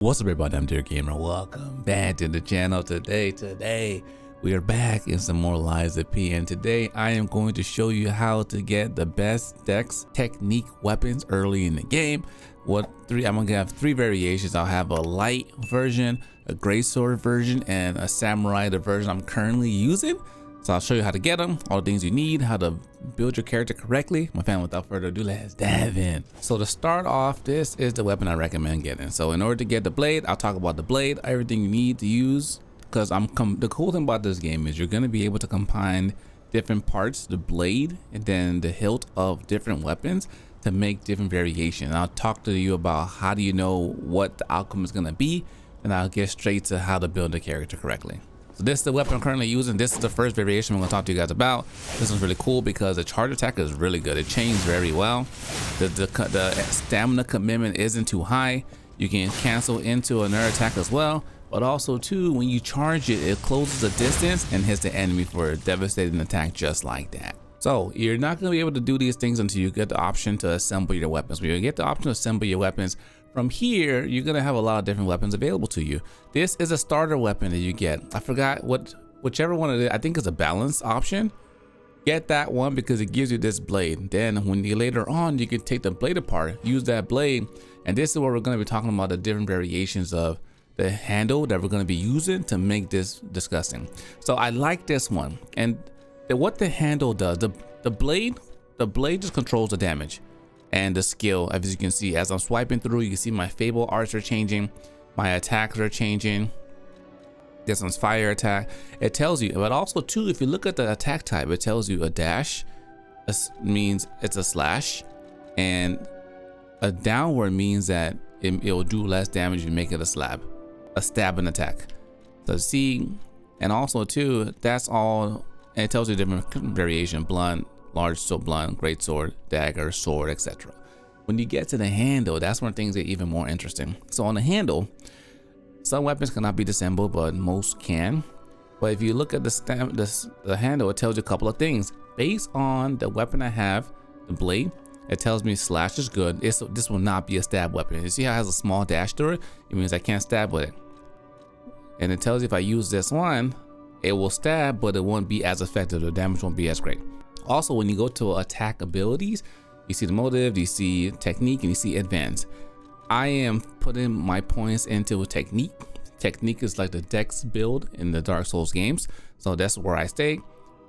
What's up everybody, I'm Dear Gamer. Welcome back to the channel. Today we are back in some more Lies of P, and today I am going to show you how to get the best Dex technique weapons early in the game. I'm gonna have three variations. I'll have a light version, a greatsword version, and a samurai, the version I'm currently using. So I'll show you how to get them, all the things you need, how to build your character correctly. My family, without further ado, let's dive in. So to start off, this is the weapon I recommend getting. So in order to get the blade, I'll talk about the blade, everything you need to use, because the cool thing about this game is you're going to be able to combine different parts, the blade and then the hilt of different weapons to make different variations. I'll talk to you about how do you know what the outcome is going to be, and I'll get straight to how to build the character correctly. So this is the weapon I'm currently using. This is the first variation I'm going to talk to you guys about. This is really cool because the charge attack is really good. It chains very well. The stamina commitment isn't too high. You can cancel into another attack as well. But also too, when you charge it, it closes the distance and hits the enemy for a devastating attack just like that. So you're not going to be able to do these things until you get the option to assemble your weapons. When you get the option to assemble your weapons, from here, you're going to have a lot of different weapons available to you. This is a starter weapon that you get. I forgot whichever one it is. I think it's a balance option. Get that one because it gives you this blade. Then when you later on, you can take the blade apart, use that blade. And this is what we're going to be talking about, the different variations of the handle that we're going to be using to make this disgusting. So I like this one. And what the handle does, the blade just controls the damage and the skill. As you can see, as I'm swiping through, you can see my Fable arts are changing, my attacks are changing. This one's fire attack. It tells you, but also too, if you look at the attack type, it tells you a dash means it's a slash, and a downward means that it'll do less damage if you make it a stabbing attack. So see, and also too, that's all, and it tells you different variation: blunt, large sword, blunt, great sword, dagger, sword, etc. When you get to the handle, that's when things get even more interesting. So on the handle, some weapons cannot be disassembled, but most can. But if you look at the handle, it tells you a couple of things. Based on the weapon I have, the blade, it tells me slash is good. This will not be a stab weapon. You see how it has a small dash through it? It means I can't stab with it. And it tells you if I use this one, it will stab, but it won't be as effective. The damage won't be as great. Also, when you go to attack abilities, you see the motive, you see technique, and you see advance. I am putting my points into technique. Technique is like the Dex build in the Dark Souls games, so that's where I stay.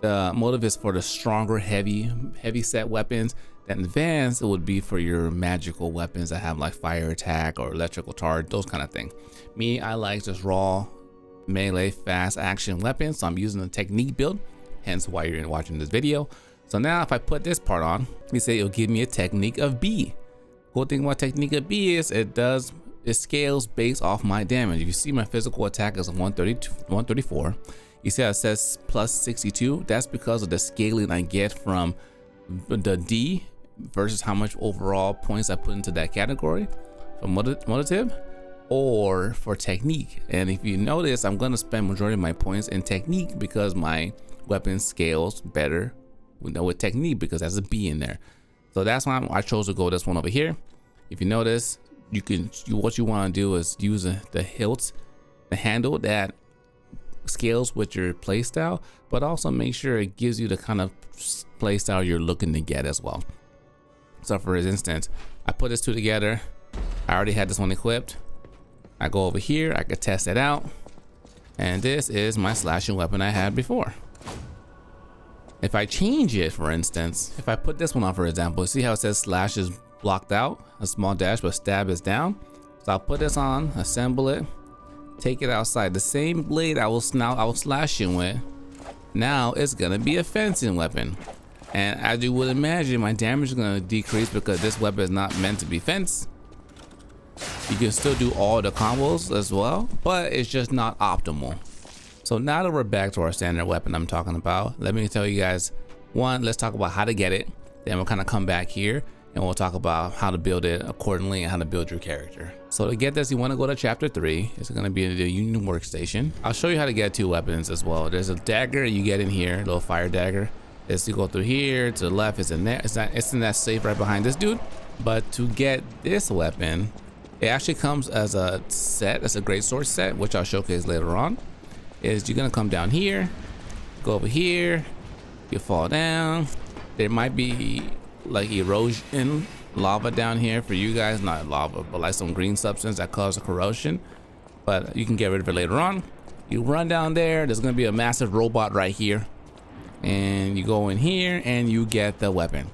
The motive is for the stronger, heavy set weapons. Then advance, it would be for your magical weapons that have like fire attack or electrical charge, those kind of things. Me, I like just raw, melee, fast action weapons, so I'm using the technique build. Hence why you're watching this video. So now if I put this part on, you say it'll give me a technique of B. Cool thing about technique of B is it scales based off my damage. If you see my physical attack is 134, you see how it says plus 62. That's because of the scaling I get from the D versus how much overall points I put into that category for motive or for technique. And if you notice, I'm going to spend majority of my points in technique because my weapon scales better with technique because there's a B in there. So that's why I chose to go this one over here. If you notice, what you want to do is use the hilt, the handle that scales with your playstyle, but also make sure it gives you the kind of playstyle you're looking to get as well. So for instance, I put this two together. I already had this one equipped. I go over here, I could test it out, and this is my slashing weapon I had before. If I change it, for instance, if I put this one on, for example, see how it says slash is blocked out, a small dash, but stab is down. So I'll put this on, assemble it, take it outside. The same blade I was slashing with, now it's gonna be a fencing weapon. And as you would imagine, my damage is gonna decrease because this weapon is not meant to be fenced. You can still do all the combos as well, but it's just not optimal. So now that we're back to our standard weapon I'm talking about, let me tell you guys, one, let's talk about how to get it. Then we'll kind of come back here and we'll talk about how to build it accordingly and how to build your character. So to get this, you want to go to chapter 3. It's going to be in the Union workstation. I'll show you how to get two weapons as well. There's a dagger you get in here, a little fire dagger. As you go through here, to the left, it's in there. It's in that safe right behind this dude. But to get this weapon, It actually comes as a set, as a great sword set, which I'll showcase later on. Is you're gonna come down here, go over here, you fall down. There might be like erosion, lava down here for you guys, not lava, but like some green substance that causes corrosion. But you can get rid of it later on. You run down there, there's gonna be a massive robot right here. And you go in here and you get the weapon.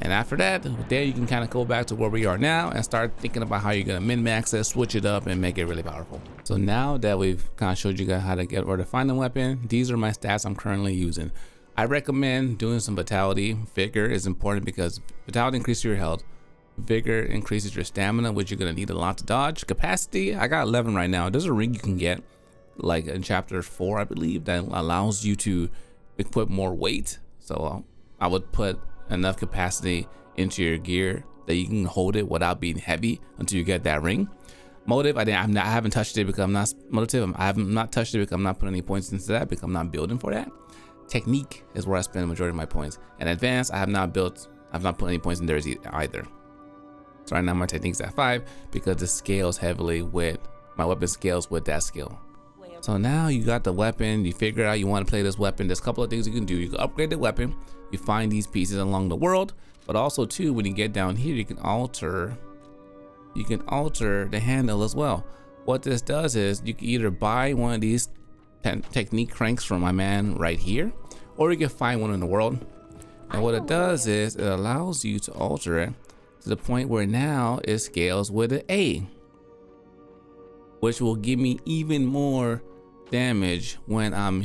And after that, there you can kind of go back to where we are now and start thinking about how you're gonna min-max it, switch it up, and make it really powerful. So now that we've kind of showed you guys how to get or to find the weapon, these are my stats I'm currently using. I recommend doing some vitality. Vigor is important because vitality increases your health. Vigor increases your stamina, which you're gonna need a lot to dodge. Capacity, I got 11 right now. There's a ring you can get, like in chapter 4, I believe, that allows you to equip more weight. So I would put enough capacity into your gear that you can hold it without being heavy until you get that ring. Motive, I haven't touched it because I'm not motive. I have not touched it because I'm not putting any points into that because I'm not building for that. Technique is where I spend the majority of my points. And advanced, I've not put any points in there either. So right now my technique's at 5 because it scales heavily with my weapon scales with that skill. So now you got the weapon, you figure out you want to play this weapon. There's a couple of things you can do. You can upgrade the weapon, you find these pieces along the world, but also too, when you get down here, you can alter the handle as well. What this does is you can either buy one of these technique cranks from my man right here, or you can find one in the world. And what it does is it allows you to alter it to the point where now it scales with an A, which will give me even more damage when I'm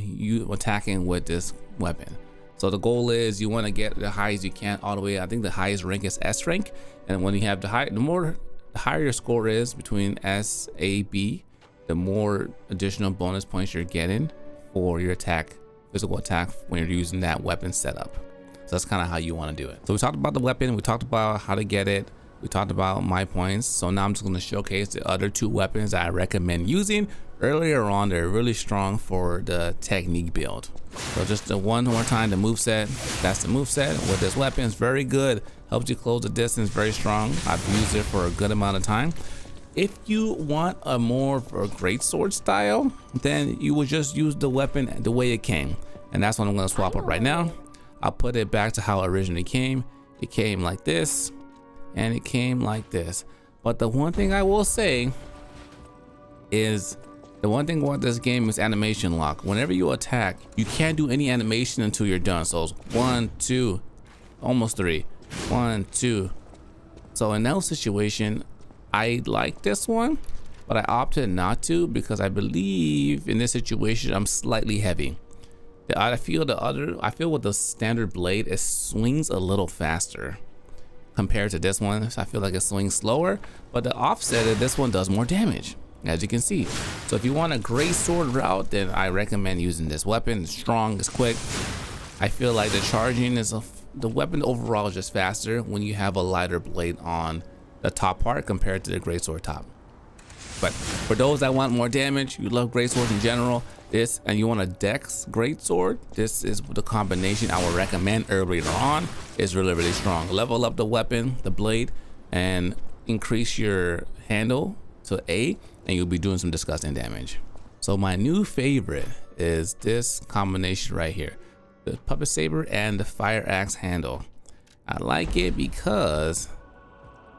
attacking with this weapon. So the goal is you want to get the highest you can all the way. I think the highest rank is S rank, and when you have the higher your score is between S, A, B, the more additional bonus points you're getting for your physical attack when you're using that weapon setup. So that's kind of how you want to do it. So we talked about the weapon, we talked about how to get it, we talked about my points. So now I'm just going to showcase the other 2 weapons that I recommend using. Earlier on, they're really strong for the technique build. So just the one more time, the moveset. That's the moveset with this weapon. It's very good. Helps you close the distance, very strong. I've used it for a good amount of time. If you want a more for a great sword style, then you would just use the weapon the way it came. And that's what I'm going to swap up right now. I'll put it back to how it originally came. It came like this, and it came like this. But the one thing I will say is the one thing about this game is animation lock. Whenever you attack, you can't do any animation until you're done. So it's 1, 2, almost 3, 1, 2. So in that situation, I like this one, but I opted not to because I believe in this situation I'm slightly heavy. I feel with the standard blade it swings a little faster compared to this one. So I feel like it swings slower, but the offset of this one does more damage, as you can see. So if you want a great sword route, then I recommend using this weapon. It's strong, it's quick. I feel like the charging is the weapon overall is just faster when you have a lighter blade on the top part compared to the greatsword top. But for those that want more damage, you love greatswords in general, and you want a Dex greatsword, this is the combination I would recommend earlier on. It's really strong. Level up the weapon, the blade, and increase your handle to A, and you'll be doing some disgusting damage. So my new favorite is this combination right here, the puppet saber and the fire axe handle. I like it because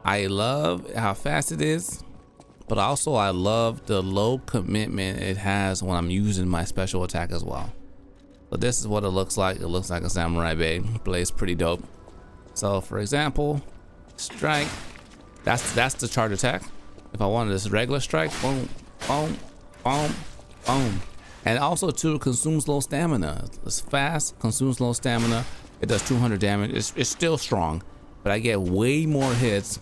I love how fast it is, but also I love the low commitment it has when I'm using my special attack as well. So this is what it looks like. It looks like a samurai blade. Pretty dope. So for example, strike, that's the charge attack. If I wanted this regular strike, boom, boom, boom, boom. And also too, consumes low stamina. It's fast, consumes low stamina. It does 200 damage. It's still strong, but I get way more hits,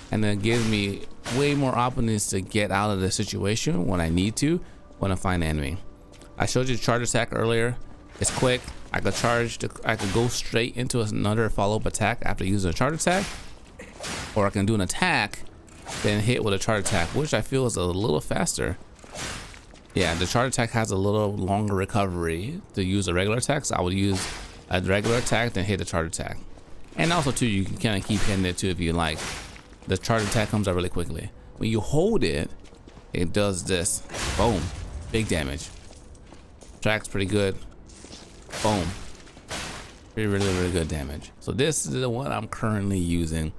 and it gives me way more opportunities to get out of the situation when I need to, when I find an enemy. I showed you the charge attack earlier. It's quick. I could go straight into another follow-up attack after using a charge attack, or I can do an attack, then hit with a charge attack, which I feel is a little faster. Yeah, the charge attack has a little longer recovery to use a regular attack, so I would use a regular attack, then hit a charge attack. And also too, you can kind of keep hitting it too if you like. The charge attack comes out really quickly. when you hold it, it does this. Boom. Big damage. Track's pretty good. Boom. Really good damage. So this is the one I'm currently using.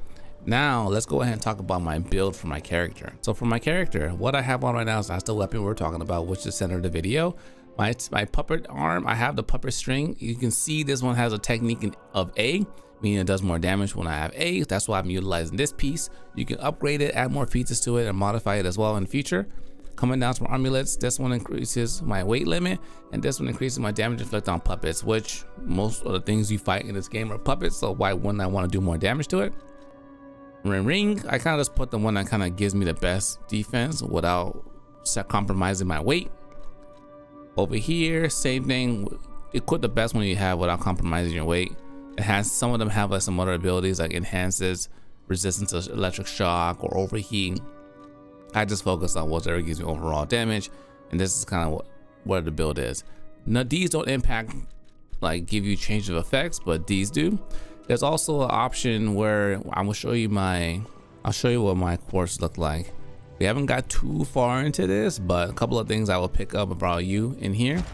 Now let's go ahead and talk about my build for my character. So for my character, what I have on right now is that's the weapon we're talking about, which is the center of the video. My puppet arm, I have the puppet string. You can see this one has a technique of A, meaning it does more damage when I have A. That's why I'm utilizing this piece. You can upgrade it, add more features to it, and modify it as well in the future. Coming down to amulets, this one increases my weight limit, and this one increases my damage inflicted on puppets, which most of the things you fight in this game are puppets, so why wouldn't I want to do more damage to it? Ring, I kind of just put the one that kind of gives me the best defense without compromising my weight. Over here, same thing, equip the best one you have without compromising your weight. It has, some of them have like some other abilities like enhances resistance to electric shock or overheat. I just focus on whatever gives me overall damage, and this is kind of what the build is. Now these don't impact, like give you change of effects, but these do. There's also an option where I will show you I'll show you what my quartz look like. We haven't got too far into this, but a couple of things I will pick up about you in here.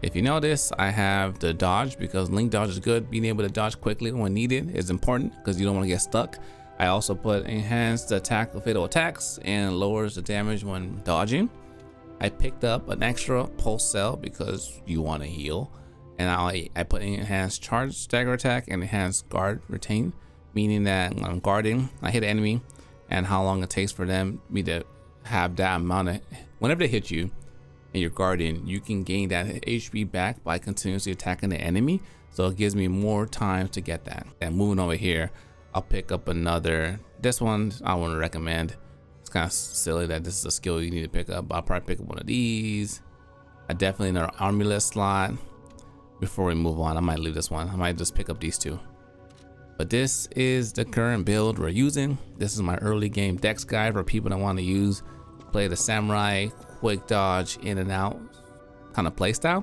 If you notice, I have the dodge, because link dodge is good. Being able to dodge quickly when needed is important because you don't want to get stuck. I also put enhanced attack of fatal attacks and lowers the damage when dodging. I picked up an extra pulse cell because you want to heal. And I put enhanced charge stagger attack and enhanced guard retain, meaning that when I'm guarding, I hit an enemy and how long it takes for me to have that amount of, whenever they hit you and you're guarding, you can gain that HP back by continuously attacking the enemy. So it gives me more time to get that. And moving over here, I'll pick up another, this one I wouldn't recommend. It's kind of silly that this is a skill you need to pick up. I'll probably pick up one of these. I definitely another amulet slot. Before we move on, I might leave this one. I might just pick up these two. But this is the current build we're using. This is my early game Dex guide for people that want to play the samurai, quick dodge, in and out kind of play style.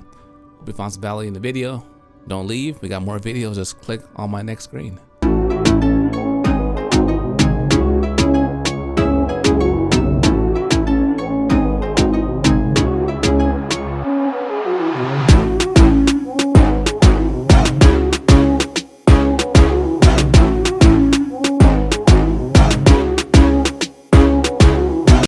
Hope you found some value in the video. Don't leave. We got more videos. Just click on my next screen.